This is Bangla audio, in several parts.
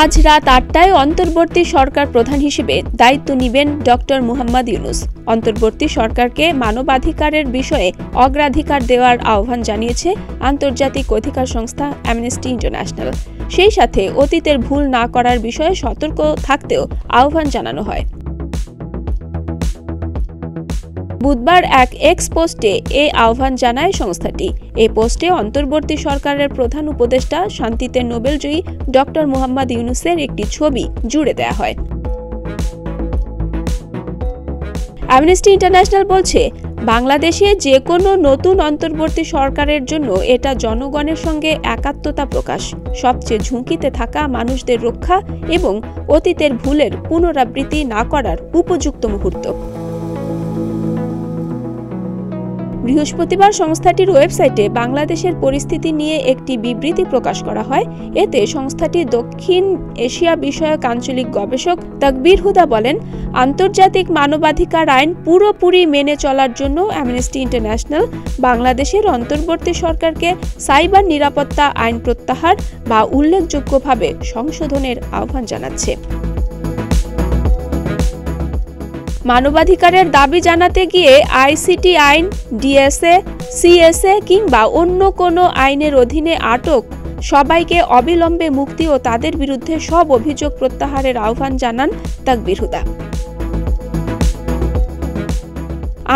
আজ রাত ৮টায় অন্তর্বর্তী সরকার প্রধান হিসেবে দায়িত্ব নেবেন ডক্টর মুহাম্মদ ইউনূস। অন্তর্বর্তী সরকারকে মানবাধিকারের বিষয়ে অগ্রাধিকার দেওয়ার আহ্বান জানিয়েছে আন্তর্জাতিক অধিকার সংস্থা অ্যামনেস্টি ইন্টারন্যাশনাল। সেই সাথে অতীতের ভুল না করার বিষয়ে সতর্ক থাকতেও আহ্বান জানানো হয়। বুধবার এক এক্স পোস্টে এই আহ্বান জানায় সংস্থাটি। এই পোস্টে অন্তর্বর্তী সরকারের প্রধান উপদেষ্টা শান্তিতে নোবেলজয়ী ডক্টর মুহাম্মদ ইউনূসের একটি ছবি জুড়ে দেওয়া হয়। অ্যামনেস্টি ইন্টারন্যাশনাল বলছে, বাংলাদেশে যে কোনো নতুন অন্তর্বর্তী সরকারের জন্য এটা জনগণের সঙ্গে একাত্মতা প্রকাশ, সবচেয়ে ঝুঁকিতে থাকা মানুষদের রক্ষা এবং অতীতের ভুলের পুনরাবৃত্তি না করার উপযুক্ত মুহূর্ত। বৃহস্পতিবার সংস্থাটির ওয়েবসাইটে বাংলাদেশের পরিস্থিতি নিয়ে একটি বিবৃতি প্রকাশ করা হয়। এতে সংস্থাটির দক্ষিণ এশিয়া বিষয়ক আঞ্চলিক গবেষক তাকবীর হুদা বলেন, আন্তর্জাতিক মানবাধিকার আইন পুরোপুরি মেনে চলার জন্য অ্যামনেস্টি ইন্টারন্যাশনাল বাংলাদেশের অন্তর্বর্তী সরকারকে সাইবার নিরাপত্তা আইন প্রত্যাহার বা উল্লেখযোগ্যভাবে সংশোধনের আহ্বান জানাচ্ছে। মানবাধিকারের দাবি জানাতে গিয়ে আইসিটি আইন, ডিএসএ, সিএসএ কিংবা অন্য কোনো আইনের অধীনে আটক সবাইকে অবিলম্বে মুক্তি ও তাদের বিরুদ্ধে সব অভিযোগ প্রত্যাহারের আহ্বান জানান তাকবীর হুদা।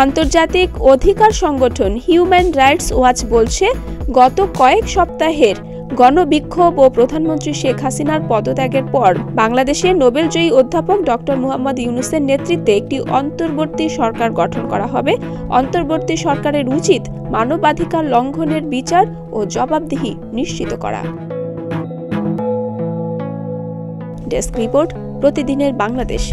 আন্তর্জাতিক অধিকার সংগঠন হিউম্যান রাইটস ওয়াচ বলছে, গত কয়েক সপ্তাহের গণবিক্ষোভ ও প্রধানমন্ত্রী শেখ হাসিনার পদত্যাগের পর বাংলাদেশে নোবেলজয়ী অধ্যাপক ডক্টর মুহাম্মদ ইউনূসের নেতৃত্বে একটি অন্তর্বর্তী সরকার গঠন করা হবে। অন্তর্বর্তী সরকারের উচিত মানবাধিকার লঙ্ঘনের বিচার ও জবাবদিহি নিশ্চিত করা। ডেস্ক রিপোর্ট, প্রতিদিনের বাংলাদেশ।